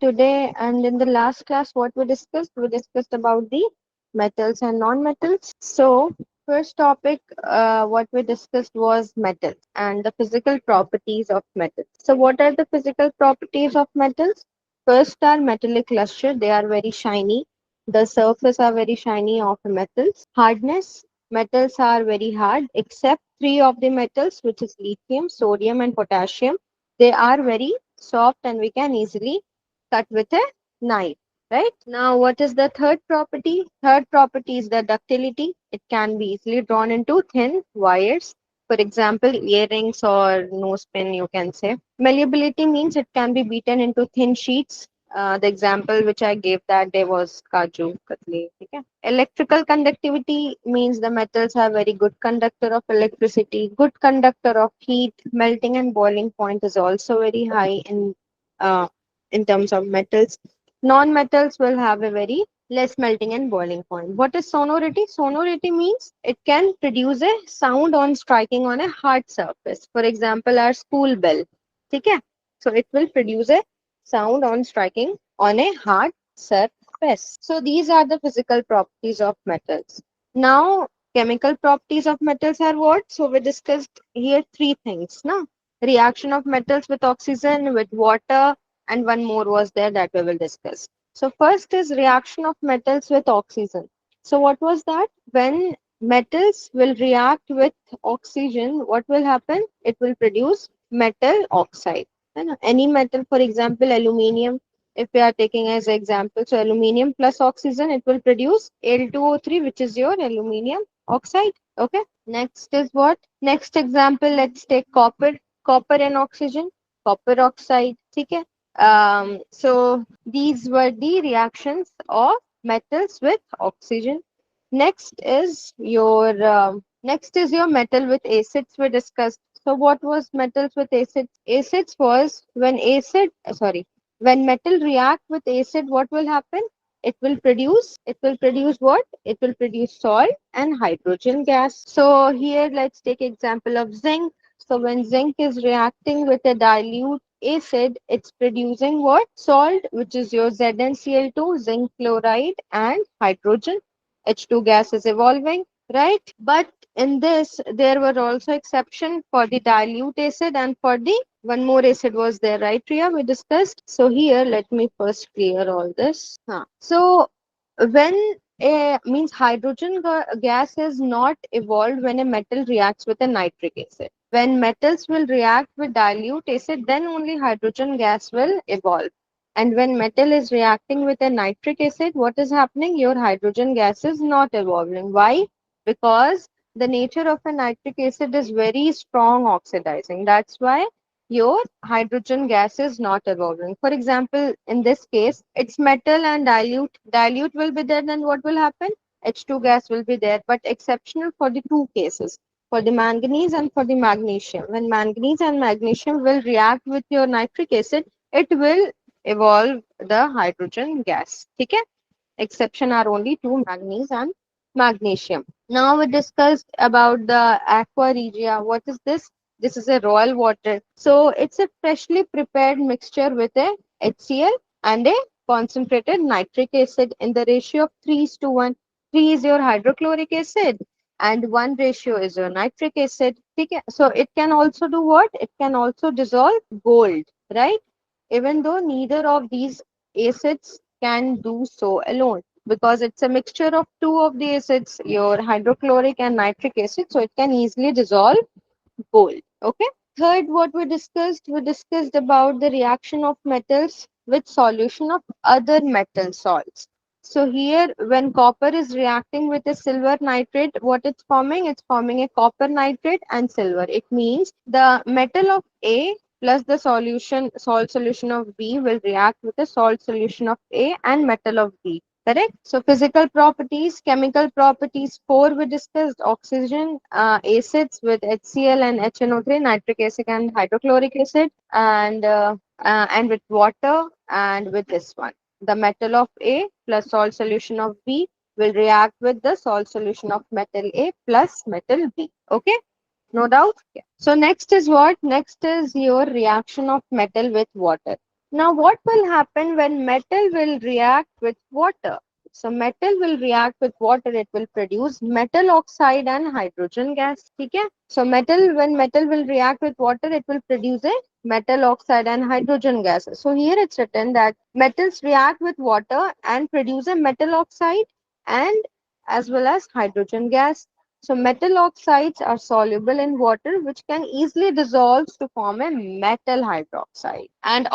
today and in the last class, what we discussed about the metals and non-metals. So, first topic, what we discussed was metals and the physical properties of metals. So, what are the physical properties of metals? First are metallic luster. They are very shiny. The surface are very shiny of metals. Hardness. Metals are very hard, except three of the metals, which is lithium, sodium, and potassium. They are very soft and we can easily cut with a knife. Right now, what is the third property? Third property is the ductility. It can be easily drawn into thin wires. For example, earrings or nose pin, you can say. Malleability means it can be beaten into thin sheets. The example which I gave that day was Kaju Katli. Okay. Electrical conductivity means the metals are very good conductor of electricity, good conductor of heat. Melting and boiling point is also very high uh, in terms of metals. Non-metals will have a very less melting and boiling point. What is sonority? Sonority means it can produce a sound on striking on a hard surface. For example, our school bell. Okay? So it will produce a sound on striking on a hard surface. So these are the physical properties of metals. Now, chemical properties of metals are what? So we discussed here three things. No? Reaction of metals with oxygen, with water, and one more was there that we will discuss. So first is reaction of metals with oxygen. So what was that? When metals will react with oxygen, what will happen? It will produce metal oxide. And any metal, for example, aluminium, if we are taking as example, so aluminium plus oxygen, it will produce L2O3, which is your aluminium oxide. Okay. Next is what? Next example, let's take copper. Copper and oxygen, copper oxide. Okay. So these were the reactions of metals with oxygen. Next is your metal with acids we discussed. So what was metals with acids? Acids was when metal react with acid, what will happen? It will produce what? It will produce salt and hydrogen gas. So here let's take example of zinc. So when zinc is reacting with a dilute acid, it's producing what? Salt, which is your ZnCl2, zinc chloride, and hydrogen. H2 gas is evolving, right? But in this, there were also exception for the dilute acid and for the one more acid was there, right, Priya? We discussed. So here, let me first clear all this. So when a means gas is not evolved when a metal reacts with a nitric acid. When metals will react with dilute acid, then only hydrogen gas will evolve. And when metal is reacting with a nitric acid, what is happening? Your hydrogen gas is not evolving. Why? Because the nature of a nitric acid is very strong oxidizing. That's why your hydrogen gas is not evolving. For example, in this case, it's metal and dilute. Dilute will be there, then what will happen? H2 gas will be there, but exceptional for the two cases, for the manganese and for the magnesium. When manganese and magnesium will react with your nitric acid, it will evolve the hydrogen gas. Okay? Exception are only two, manganese and magnesium. Now we discussed about the aqua regia. What is this? This is a royal water. So it's a freshly prepared mixture with a HCl and a concentrated nitric acid in the ratio of 3:1. 3 is your hydrochloric acid and 1 ratio is your nitric acid. Okay? So it can also do what? It can also dissolve gold, right? Even though neither of these acids can do so alone because it's a mixture of two of the acids, your hydrochloric and nitric acid, so it can easily dissolve gold. Okay. Third, what we discussed about the reaction of metals with solution of other metal salts. So here, when copper is reacting with a silver nitrate, what it's forming? It's forming a copper nitrate and silver. It means the metal of A plus the salt solution of B will react with the salt solution of A and metal of B. Correct? So physical properties, chemical properties, four we discussed, oxygen, acids with HCl and HNO3, nitric acid and hydrochloric acid, and with water and with this one. The metal of A plus salt solution of B will react with the salt solution of metal A plus metal B. Okay? No doubt? Yeah. So next is what? Next is your reaction of metal with water. Now, what will happen when metal will react with water? So, metal will react with water. It will produce metal oxide and hydrogen gas. Okay? So, when metal will react with water, it will produce a metal oxide and hydrogen gas. So, here it's written that metals react with water and produce a metal oxide and as well as hydrogen gas. So, metal oxides are soluble in water, which can easily dissolve to form a metal hydroxide. And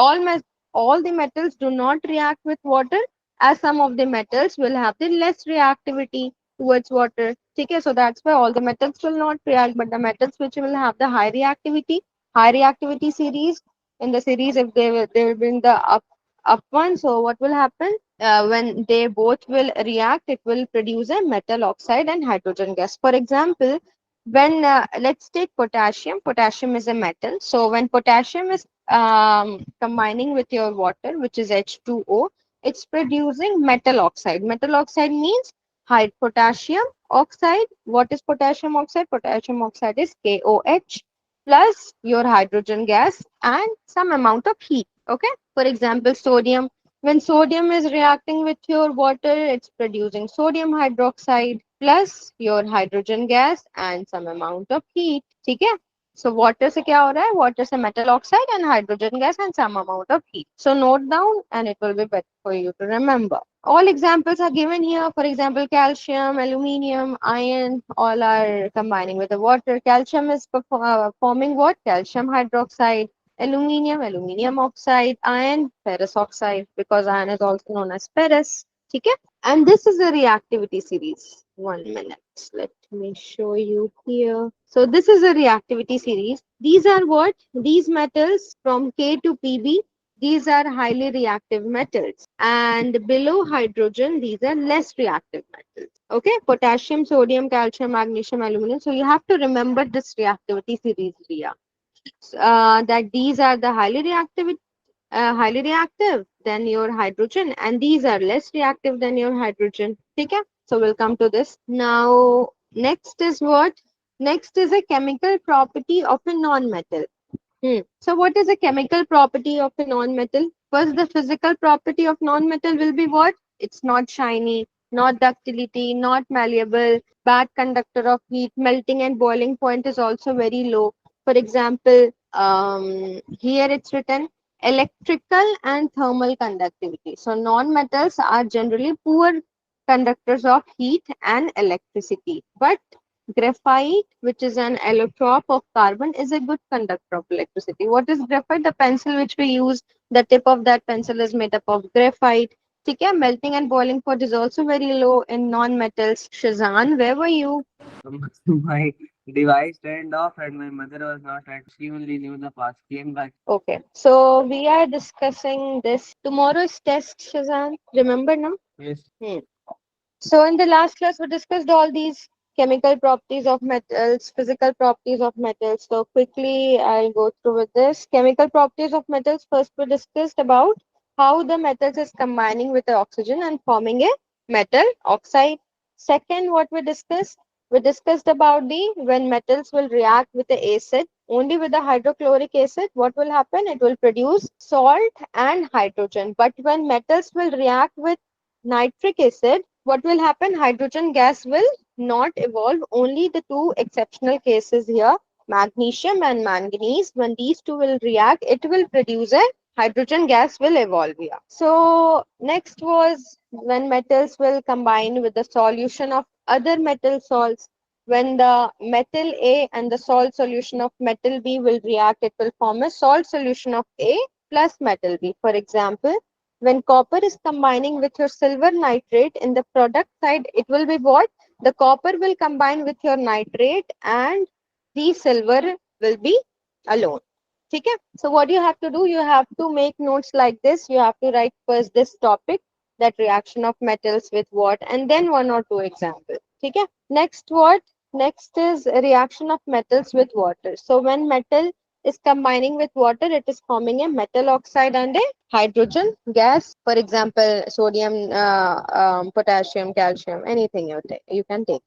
all the metals do not react with water, as some of the metals will have the less reactivity towards water. Okay, so that's why all the metals will not react, but the metals which will have the high reactivity series, in the series, if they will be in the up one, so what will happen? When they both will react, it will produce a metal oxide and hydrogen gas. For example, when let's take potassium. Potassium is a metal. So when potassium is combining with your water, which is H2O, it's producing metal oxide. Metal oxide means high potassium oxide. What is potassium oxide? Potassium oxide is KOH plus your hydrogen gas and some amount of heat. Okay. For example, sodium. When sodium is reacting with your water, it's producing sodium hydroxide plus your hydrogen gas and some amount of heat. ठीक है? So water से क्या हो रहा है? Water से metal oxide and hydrogen gas and some amount of heat. So note down and it will be better for you to remember. All examples are given here. For example, calcium, aluminium, iron, all are combining with the water. Calcium is forming what? Calcium hydroxide. Aluminium oxide, iron, ferrous oxide, because iron is also known as ferrous. Okay? And this is a reactivity series. 1 minute. Let me show you here. So this is a reactivity series. These are what? These metals from K to Pb. These are highly reactive metals. And below hydrogen, these are less reactive metals. Okay? Potassium, sodium, calcium, magnesium, aluminum. So you have to remember this reactivity series here. That these are the highly reactive than your hydrogen, and these are less reactive than your hydrogen. Okay, so we'll come to this now. Next is what? Next is a chemical property of a non-metal. So what is a chemical property of a non-metal? First, the physical property of non-metal will be what? It's not shiny, not ductility, not malleable, bad conductor of heat, melting and boiling point is also very low. For example, here it's written electrical and thermal conductivity. So non-metals are generally poor conductors of heat and electricity. But graphite, which is an allotrope of carbon, is a good conductor of electricity. What is graphite? The pencil which we use, the tip of that pencil is made up of graphite. ठीक है, melting and boiling point is also very low in non-metals. Shazan, where were you? My device turned off and my mother was not at. She only knew the past. Came back. Okay, so we are discussing this. Tomorrow's test, Shazan. Remember now? Yes. Hmm. So in the last class, we discussed all these chemical properties of metals, physical properties of metals. So quickly, I'll go through with this. Chemical properties of metals. First, we discussed about how the metals is combining with the oxygen and forming a metal oxide. Second, what we discussed about the when metals will react with the acid, only with the hydrochloric acid, what will happen? It will produce salt and hydrogen. But when metals will react with nitric acid, what will happen? Hydrogen gas will not evolve. Only the two exceptional cases here, magnesium and manganese, when these two will react, it will produce a hydrogen gas will evolve here. So next was when metals will combine with the solution of other metal salts. When the metal A and the salt solution of metal B will react, it will form a salt solution of A plus metal B. For example, when copper is combining with your silver nitrate in the product side, it will be what? The copper will combine with your nitrate and the silver will be alone. Okay? So what you have to do, you have to make notes like this. You have to write first this topic, that reaction of metals with what, and then one or two examples. Okay? Next what? Next is a reaction of metals with water. So when metal is combining with water, it is forming a metal oxide and a hydrogen gas. For example, sodium, potassium, calcium, anything you can take.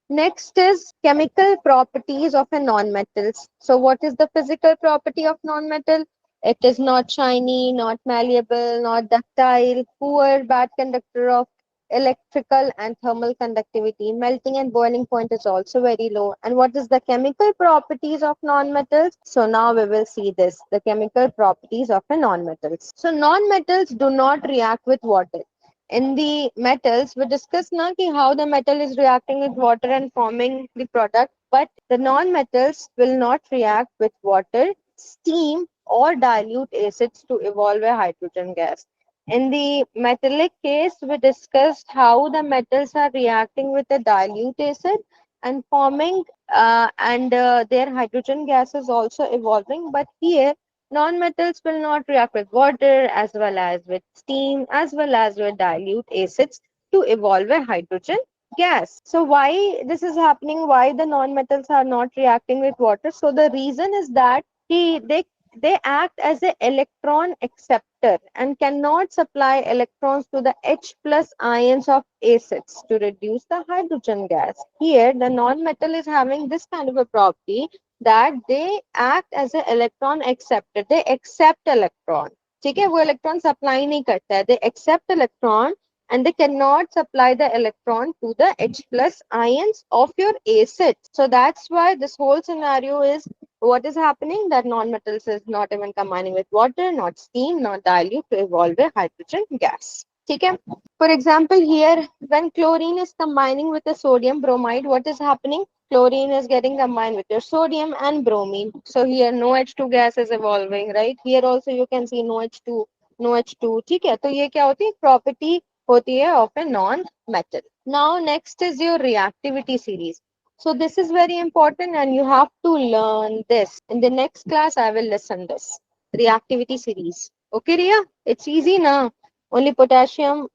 Next is chemical properties of a non-metals. So what is the physical property of non-metal? It is not shiny, not malleable, not ductile, poor, bad conductor of electrical and thermal conductivity. Melting and boiling point is also very low. And what is the chemical properties of non-metals? So now we will see this, the chemical properties of a non-metals. So non-metals do not react with water. In the metals, we discussed now ki how the metal is reacting with water and forming the product, but the non-metals will not react with water, steam, or dilute acids to evolve a hydrogen gas. In the metallic case, we discussed how the metals are reacting with a dilute acid and forming, and their hydrogen gas is also evolving. But here, non-metals will not react with water as well as with steam as well as with dilute acids to evolve a hydrogen gas. So why this is happening? Why the non-metals are not reacting with water? So the reason is that they act as an electron acceptor and cannot supply electrons to the H plus ions of acids to reduce the hydrogen gas. Here, the non-metal is having this kind of a property that they act as an electron acceptor. They accept electron. ठीक है, वो electron supply नहीं करता है. They accept electron and they cannot supply the electron to the H plus ions of your acid. So that's why this whole scenario is what is happening, that non-metals is not even combining with water, not steam, not dilute to evolve a hydrogen gas. Okay. For example, here when chlorine is combining with the sodium bromide, what is happening? Chlorine is getting combined with your sodium and bromine. So here no H2 gas is evolving, right? Here also you can see no H2, no H2. ठीक है, तो ये क्या होती है? Property होती है of a non-metal. Now next is your reactivity series. So this is very important and you have to learn this. In the next class, I will listen this. Reactivity series. Okay, Ria? It's easy now. Only potassium,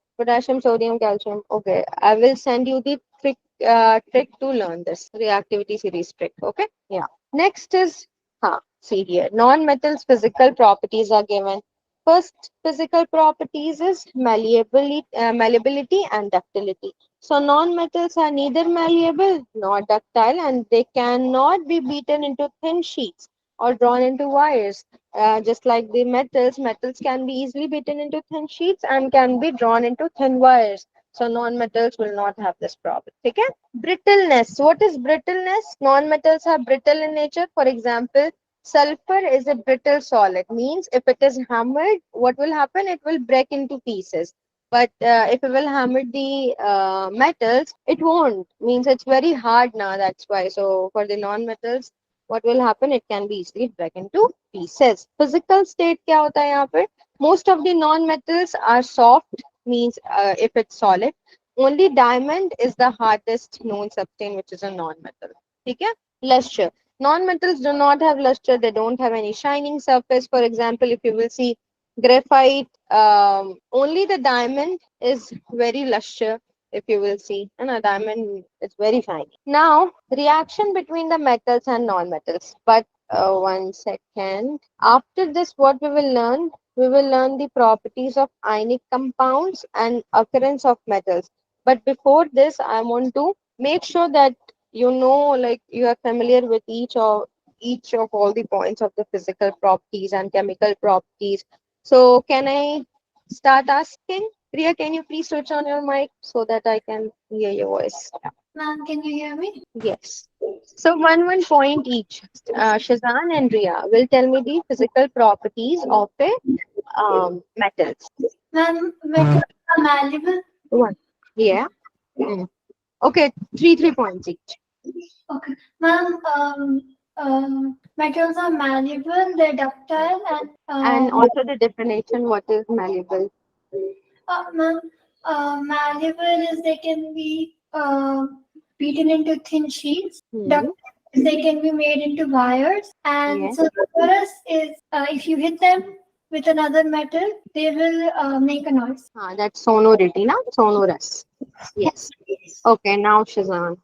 sodium, calcium. Okay, I will send you the trick to learn this reactivity series trick. Okay, yeah. Next is, see here, non-metals physical properties are given. First physical properties is malleability and ductility. So non-metals are neither malleable nor ductile and they cannot be beaten into thin sheets or drawn into wires. Just like the metals can be easily beaten into thin sheets and can be drawn into thin wires. So non-metals will not have this problem. Okay? Brittleness. What is brittleness? Non-metals are brittle in nature. For example, sulfur is a brittle solid. Means if it is hammered, what will happen? It will break into pieces. But if you will hammer the metals, it won't. Means it's very hard now. That's why. So for the non-metals, what will happen? It can be easily break into pieces. Physical state क्या होता है यहाँ पे? Most of the non-metals are soft. Means if it's solid. Only diamond is the hardest known substance, which is a non-metal. ठीक है? Luster. Non-metals do not have luster. They don't have any shining surface. For example, if you will see graphite, only the diamond is very luster. If you will see, and a diamond is very fine. Now, reaction between the metals and non-metals. But one second. After this, what we will learn? We will learn the properties of ionic compounds and occurrence of metals. But before this, I want to make sure that you know, like you are familiar with each of all the points of the physical properties and chemical properties. So can I start asking? Priya, can you please switch on your mic so that I can hear your voice? Yeah. Ma'am, can you hear me? Yes. So one point each. Shazan and Ria will tell me the physical properties of a metals. Ma'am, metals are malleable. One. Yeah. Mm. Okay. Three points each. Okay. Ma'am, metals are malleable, they're ductile, And also the definition. What is malleable? ma'am, malleable is they can be beaten into thin sheets. Ductile is they can be made into wires. And Yes. sonorous is if you hit them with another metal, they will make a noise. That's sonority, na? Sonorous. Yes. Okay, now Shazan,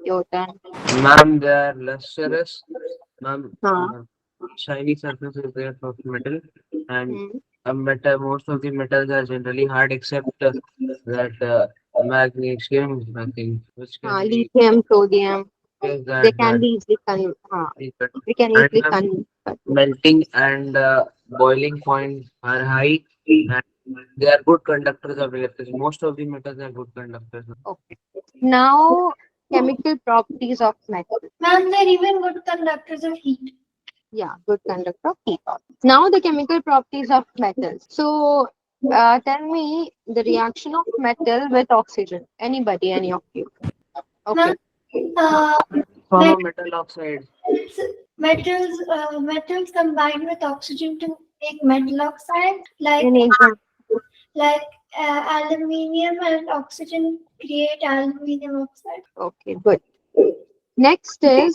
your turn. Ma'am, they are lustrous. Ma'am, Huh. shiny surface is there of metal, and Hmm. most of the metals are generally hard except that magnesium, I think, which can be Lithium, sodium, yes, they that can that be easily is that. they can And easily ma'am, melting and boiling points are high, and they are good conductors of electricity. Most of the metals are good conductors. Okay. Now, chemical properties of metal. Ma'am, they're even good conductors of heat. Yeah, good conductor of heat. Now, the chemical properties of metals. So, tell me the reaction of metal with oxygen. Anybody, any of you? Okay. Ma'am, uh, Form of met- metal oxide. metals combine with oxygen to make metal oxide, Any example? like aluminium and oxygen create aluminium oxide. Okay, good. Next is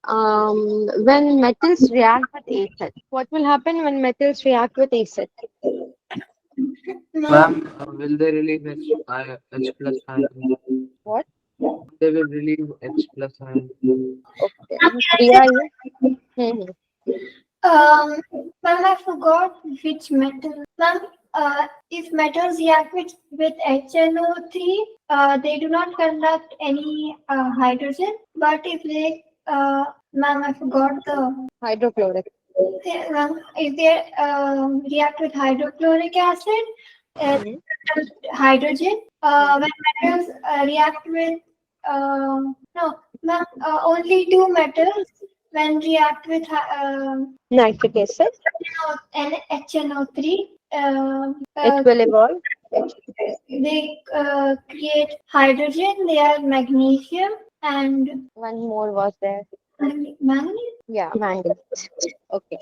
when metals react with acid. What will happen when metals react with acid? Ma'am, Ma'am, will they release H plus ion? What? They will release H plus ion. Okay. Priya, you? Hmm. Um, ma'am, I forgot which metal. Ma'am, if metals react with HNO3, they do not conduct any hydrogen. But if they, ma'am, I forgot the. Hydrochloric. Ma'am, if they react with hydrochloric acid, Hmm. hydrogen. When metals react with no, ma'am, only two metals when react with Nitric acid. HNO3, It will evolve. they create hydrogen. They are magnesium and One more was there. manganese. Yeah, manganese. Okay.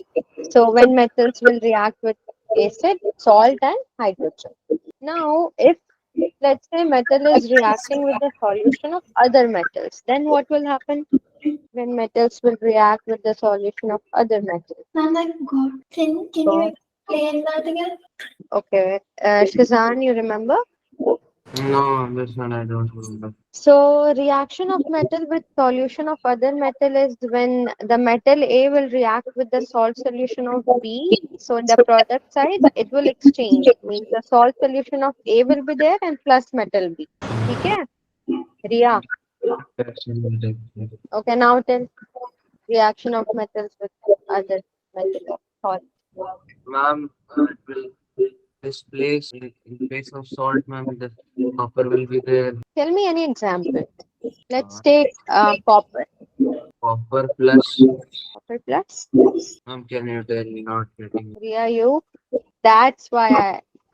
So when metals will react with acid, salt, and hydrogen. Now, if let's say metal is reacting with the solution of other metals, then what will happen when metals will react with the solution of other metals? Ma'am, I forgot. Can you So, explain that again? okay, Shazan, you remember? No, this one I don't remember. So, reaction of metal with solution of other metal is when the metal A will react with the salt solution of B. So, in the product side, it will exchange. Means the salt solution of A will be there and plus metal B. Okay, Riya. Okay, now tell reaction of metals with other metal of salt. Ma'am, it will displace in place of salt, ma'am, the copper will be there. Tell me any example. Let's Uh, take copper. Copper plus. Copper plus. Ma'am, can you tell me not getting? Riya, you. That's why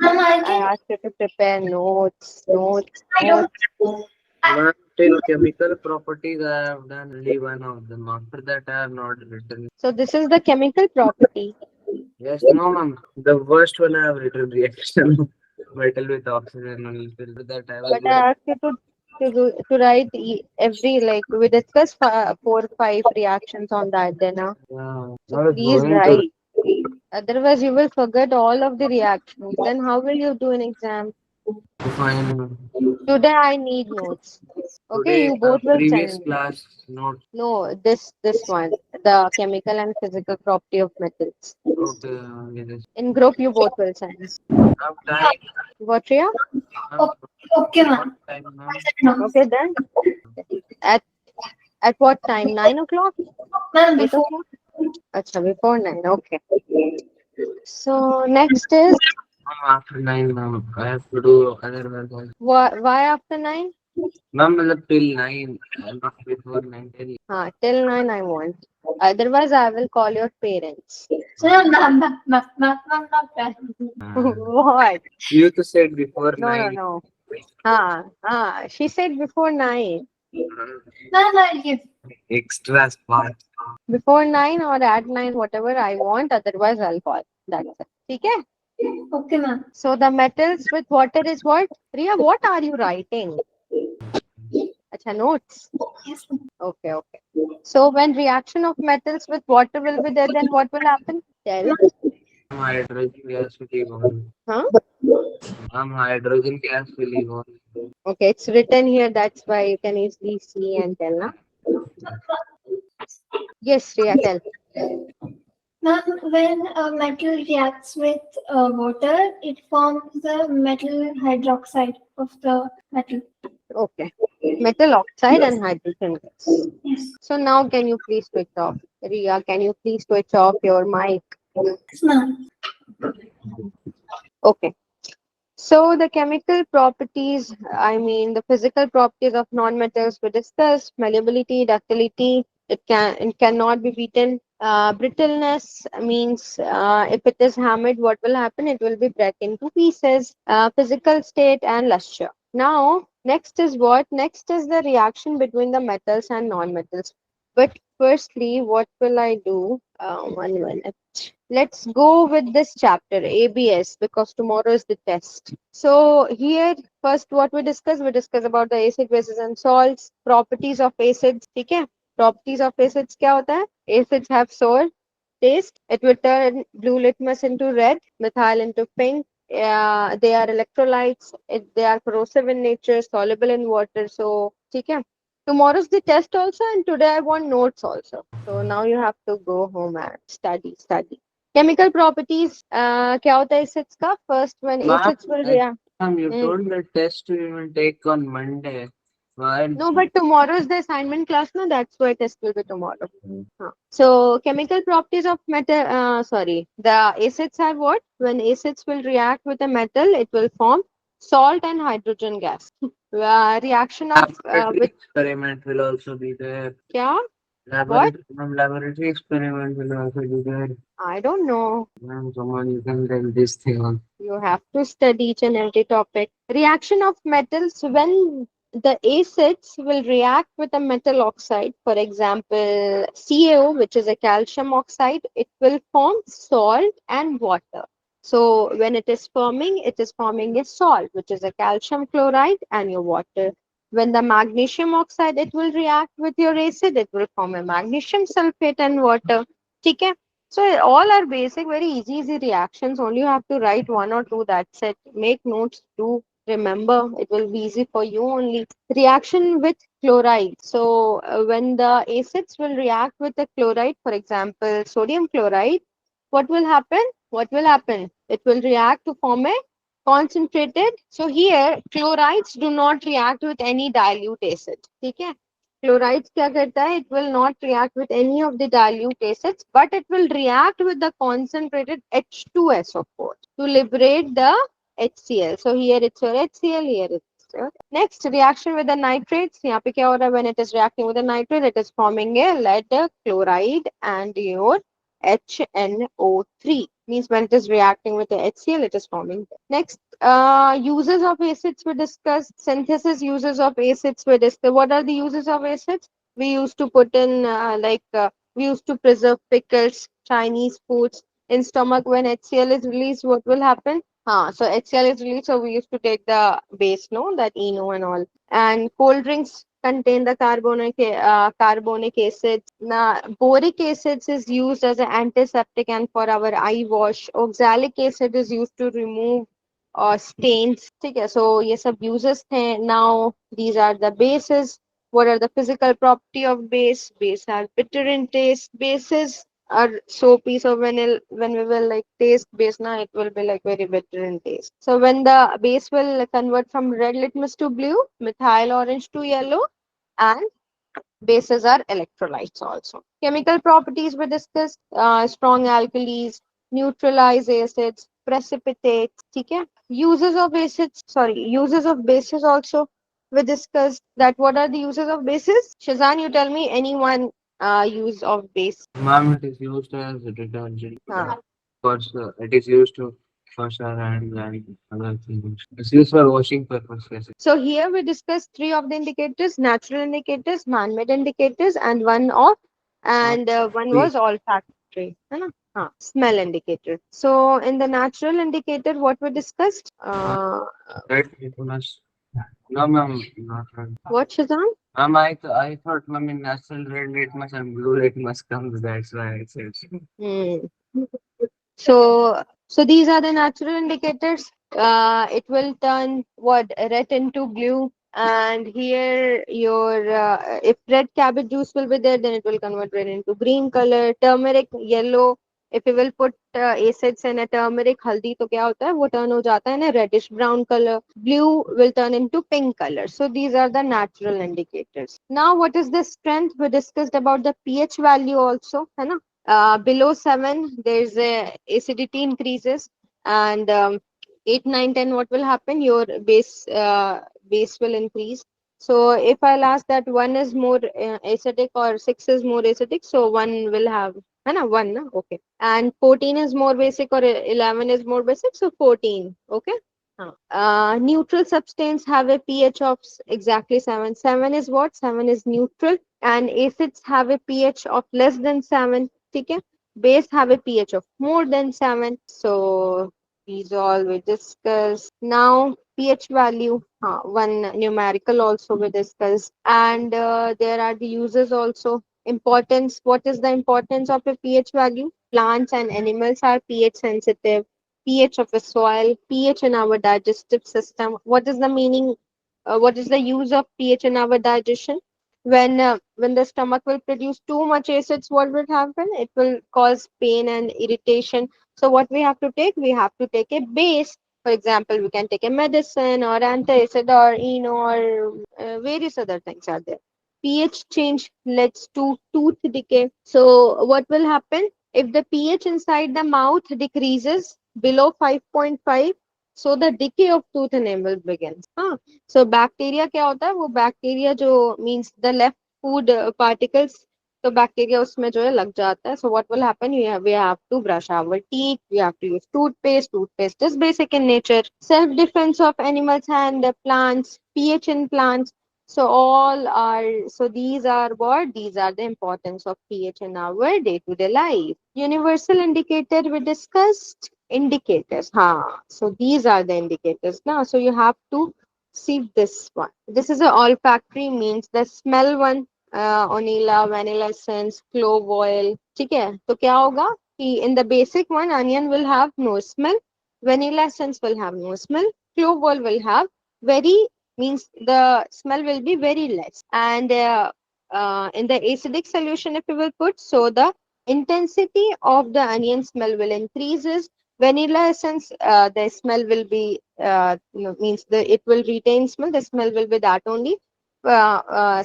Ma'am, I asked you to prepare notes, notes, I don't. notes. Ma'am, till chemical properties I have done only one of them. After that I have not written. So this is the chemical property. Yes, no, ma'am. The worst one I have written reaction of metal with oxygen only. Till that I was But I asked you to write every like we discussed 4 5 reactions on that then. yeah, So I was please going to write. Otherwise you will forget all of the reactions. Then how will you do an exam? find Today I need notes. Okay, today you both will previous send me. class notes. No, this one, the chemical and physical property of metals. Okay, okay, In group, you both will send. now time. What, Riya? Ma'am, Okay, what ma'am. time, ma'am? No. Okay, then. At at what time? 9 o'clock? Ma'am, 8 before. o'clock? Acha, before 9. Okay. So next is Ma'am, after 9, ma'am. I have to do other work also. why after 9? Ma'am, matlab till 9, not before 9. Till Till 9 I want. Otherwise, I will call your parents. Ma'am, not that. What? you to said before No, no, 9. no. She said before 9. Ma'am, I'll give. Extra spark. Before 9 or at 9, whatever I want. Otherwise, I'll call. That's it. Okay? Okay, ma'am. So the metals with water is what? Riya, what are you writing? Acha, notes. Yes, ma'am. Okay, okay. So when reaction of metals with water will be there, then what will happen? Tell. Hydrogen gas will evolve. Huh? Hydrogen gas will evolve. Okay, it's written here. That's why you can easily see and tell. Huh? Yes, Riya, tell. Ma'am, when a metal reacts with water, it forms the metal hydroxide of the metal. Okay. Metal oxide and hydrogen gas. Yes. So now can you please switch off? Ria, can you please switch off your mic? Ma'am. Okay. So the chemical properties, I mean the physical properties of non-metals we discussed: malleability, ductility. It cannot be beaten. Brittleness means if it is hammered, what will happen? It will be broken into pieces. Physical state and luster. Now, next is what? Next is the reaction between the metals and non-metals. But firstly, what will I do? 1 minute. Let's go with this chapter, ABS, because tomorrow is the test. So here, first what we discuss about the acid, bases and salts, properties of acids. Okay? Properties of acids क्या होता है? Acids have sour taste. It will turn blue litmus into red, methyl into pink. They are electrolytes. They are corrosive in nature, soluble in water. So, okay. Tomorrow's the test also, and today I want notes also. So now you have to go home and study. Chemical properties, क्या होता है acids का? First, when Ma'am, acids will react. ma'am, you Hmm. told the test we will take on Monday. Why? No, but tomorrow is the assignment class, no? That's why test will be tomorrow. So, chemical properties of metal, the acids are what? When acids will react with a metal, it will form salt and hydrogen gas. Reaction of Laboratory with experiment will also be there. क्या? What? Laboratory experiment will also be there. I don't know. Ma'am, someone you can tell this thing on. You have to study each and every topic. Reaction of metals when the acids will react with a metal oxide. For example, CaO, which is a calcium oxide, it will form salt and water. So when it is forming a salt, which is a calcium chloride and your water. When the magnesium oxide, it will react with your acid, it will form a magnesium sulfate and water. Okay? So all are basic, very easy reactions. Only you have to write one or two. That's it. Make notes. Do remember. It will be easy for you only. Reaction with chloride. So when the acids will react with the chloride, for example, sodium chloride, what will happen? What will happen? It will react to form a concentrated. So here, chlorides do not react with any dilute acid. Okay? Chlorides क्या करता है? It will not react with any of the dilute acids, but it will react with the concentrated H2SO4 to liberate the HCl. So here it's your HCl, here it's your. Next, reaction with the nitrates. यहाँ पे क्या हो रहा है? When it is reacting with the nitrate, it is forming a lead chloride and your HNO3. Means when it is reacting with the HCl, it is forming. Next, uses of acids we discussed. Synthesis uses of acids we discussed. What are the uses of acids? We used to put in we used to preserve pickles, Chinese foods. In stomach, when HCl is released, what will happen? So HCl is released, so we used to take the base, no, that ENO and all. And cold drinks contain the carbonic acids. Now, boric acids is used as an antiseptic and for our eye wash. Oxalic acid is used to remove stains. ठीक है, so ये सब uses थे. Now these are the bases. What are the physical property of base? Base are bitter in taste. Bases are soapy. So when we will like taste base, na, it will be like very bitter in taste. So when the base will convert from red litmus to blue, methyl orange to yellow, and bases are electrolytes also. Chemical properties we discussed, strong alkalis, neutralize acids, precipitates. Okay? Uses of bases also we discussed. That what are the uses of bases? Shazan, you tell me any one use of base. Ma'am, it is used as a detergent. Uh, Because it is used to wash our hands and other things. It's used for washing purposes. So here we discussed three of the indicators: natural indicators, man-made indicators, and one was olfactory. है ना? Smell indicator. So in the natural indicator, what we discussed? Red litmus. No, ma'am, not red. What, Shazam? Ma'am, I thought, ma'am, in natural red litmus and blue litmus comes. That's why I said. Hmm. So these are the natural indicators. It will turn what red into blue, and here your if red cabbage juice will be there, then it will convert red into green color. Turmeric yellow. if you will put acids in a turmeric, haldi, तो क्या होता है वो turn हो जाता है ना reddish brown color. Blue will turn into pink color. So these are the natural indicators. Now what is the strength? We discussed about the pH value also, है ना? Below 7 there's a acidity increases, and 8, 9, 10, what will happen? Your base will increase. So if I'll ask that 1 is more acidic or 6 is more acidic, so 1 will have, है ना, 1 na? Okay. And 14 is more basic or 11 is more basic, so 14. Okay. Neutral substance have a pH of exactly 7. 7 is what? 7 is neutral. And acids have a pH of less than 7. Okay. Base have a pH of more than 7. So these all we discuss. Now pH value, one numerical also we discuss. And there are the uses also. Importance. What is the importance of a pH value? Plants and animals are pH sensitive. pH of the soil, pH in our digestive system. What is the meaning? What is the use of pH in our digestion? When the stomach will produce too much acids, what will happen? It will cause pain and irritation. So what we have to take? We have to take a base. For example, we can take a medicine or antacid or or various other things are there. pH change leads to tooth decay. So what will happen? If the pH inside the mouth decreases below 5.5, so the decay of tooth enamel begins. So bacteria क्या होता है? वो bacteria जो means the left food particles, तो bacteria उसमें जो है लग जाता है. So what will happen? We have to brush our teeth. We have to use toothpaste. Toothpaste is basic in nature. Self defense of animals and plants. pH in plants. So all are, so these are what? These are the importance of pH in our day-to-day life. Universal indicator we discussed. Indicators. So these are the indicators now. So you have to see this one. This is a olfactory, means the smell one. Onila, vanilla essence, clove oil. ठीक है? तो क्या होगा कि in the basic one, onion will have no smell, vanilla essence will have no smell, clove oil will have very, means the smell will be very less. And in the acidic solution, if you will put, so the intensity of the onion smell will increases. Vanilla essence, the smell will be, means the it will retain smell. The smell will be that only.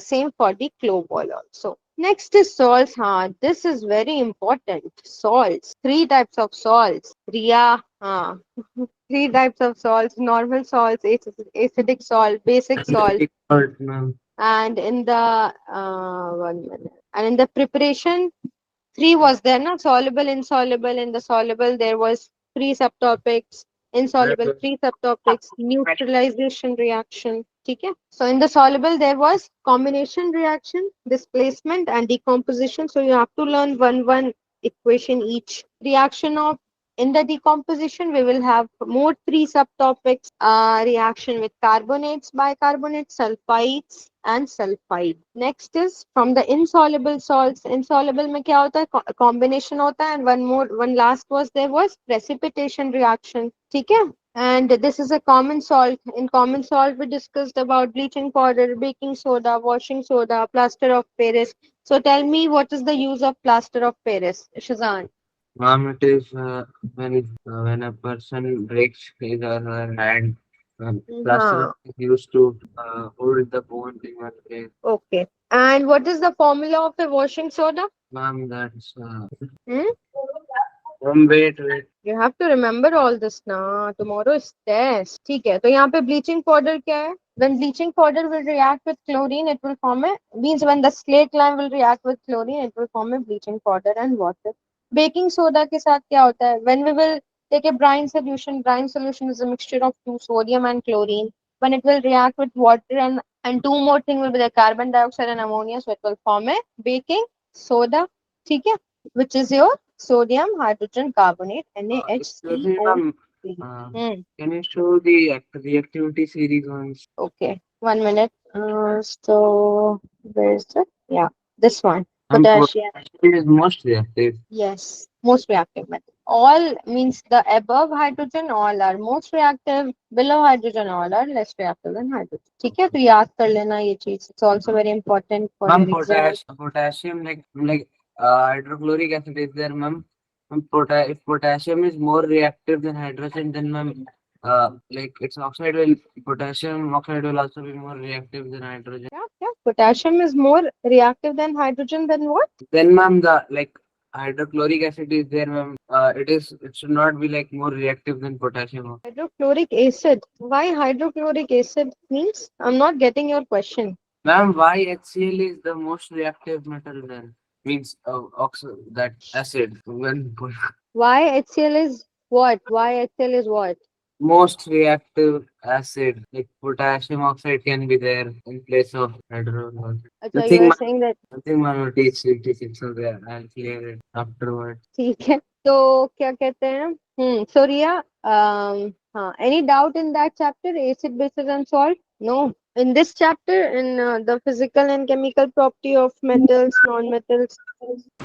Same for the clove oil also. Next is salts. This is very important. Salts. Three types of salts. Riya. Three types of salts: normal salts, acidic salt, basic salt. Acidic salt, ma'am. And in the 1 minute. And in the preparation, three was there, not soluble, insoluble. In the soluble, there was three subtopics. Insoluble, three subtopics. Neutralization reaction. Okay. So in the soluble, there was combination reaction, displacement, and decomposition. So you have to learn one equation each. Reaction of, in the decomposition, we will have more three subtopics. Reaction with carbonates, bicarbonates, sulfides, and sulfide. Next is from the insoluble salts. Insoluble में क्या होता है? Combination होता है. And one last was there was precipitation reaction. ठीक है? And this is a common salt. In common salt, we discussed about bleaching powder, baking soda, washing soda, plaster of Paris. So tell me, what is the use of plaster of Paris, Shazan? Ma'am, it is when a person breaks his or her hand, plaster is used to hold the bone in one place. Okay. And what is the formula of a washing soda? Ma'am, that's Hmm? wait. You have to remember all this now. Tomorrow is test. ठीक है. तो यहाँ पे bleaching powder क्या है? When bleaching powder will react with chlorine, it will form a, means when the slate lime will react with chlorine, it will form a bleaching powder and water. Baking soda के साथ क्या होता है? When we will take a brine solution is a mixture of two, sodium and chlorine. When it will react with water and two more thing will be the carbon dioxide and ammonia, so it will form a baking soda. ठीक है? Which is your sodium hydrogen carbonate, Excuse me, ma'am. NaHCO3. Can you show the reactivity series once? Okay, 1 minute. So where's it? Yeah, this one. Ma'am, Potassium. it is most reactive. Yes, most reactive metal. All means the above hydrogen, all are most reactive. Below hydrogen, all are less reactive than hydrogen. ठीक है? तो याद कर लेना ये चीज. It's also very important for Ma'am, your exam. potassium like hydrochloric acid is there, ma'am. If potassium is more reactive than hydrogen, then ma'am, like its oxide will potassium oxide will also be more reactive than hydrogen. Yeah, yeah. Potassium is more reactive than hydrogen than what? Then ma'am, the like hydrochloric acid is there, ma'am. It should not be like more reactive than potassium. Hydrochloric acid. Why hydrochloric acid means? I'm not getting your question. Ma'am, why HCl is the most reactive metal then? Means that acid when Why HCl is what? Why HCl is what? most reactive acid like potassium oxide can be there in place of hydrogen. Acha, you Nothing, are ma'am. saying that. Nothing, ma'am. Will teach it so there. I'll clear it afterwards. ठीक है. तो क्या कहते हैं? So Riya, हाँ, any doubt in that chapter, acid, bases and salt? No. In this chapter, in the physical and chemical property of metals, non-metals.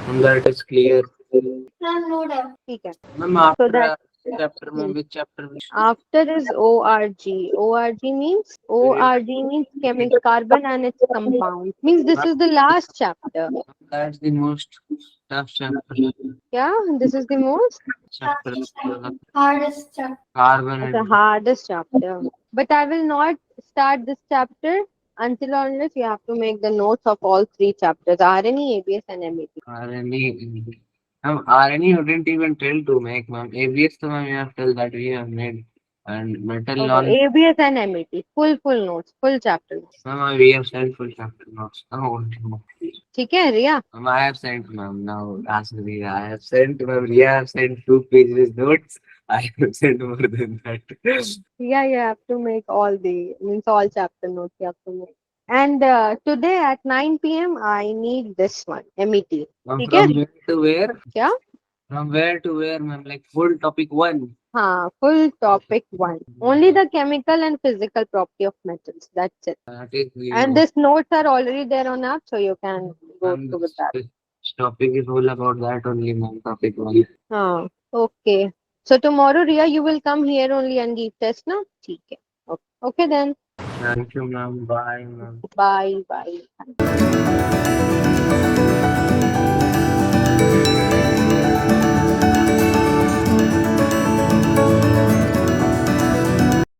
And that is clear. Ma'am, no doubt. ठीक है. Ma'am, So after that chapter, ma'am, hmm, which chapter? after is ORG. ORG means chemical carbon and its compound. Means this is the last chapter. That's the most tough chapter. Yeah, this is the most Chapter Hardest chapter. carbon the and hardest chapter. But I will not start this chapter until or unless you have to make the notes of all three chapters: RNE, ABS, and MEP. RNA. Ma'am, RNA you didn't even tell to make, ma'am. ABS, to ma'am, you have tell that we have made. And metal non. Okay, ABS and MEP. Full notes, full chapter notes. Ma'am, we have sent full chapter notes. Oh, no. ठीक है रिया? Ma'am, I have sent, ma'am. Now ask me. I have sent, ma'am. Ria have sent 2 pages notes. I have sent more than that. Yeah, you have to make all the means all chapter notes you have to make. And today at 9 p.m. I need this one MET. Ma'am, ठीक है? from where to where? क्या? From where to where, ma'am? Like full topic 1. हाँ, full topic 1. Only the chemical and physical property of metals. That's it. That is the And these notes are already there on app, so you can go ma'am, through with that. this topic is all about that only, ma'am. Topic 1. Okay. So tomorrow, Ria, you will come here only and give test, na? ठीक है. Okay. Okay then. Thank you, ma'am. Bye, ma'am. Bye.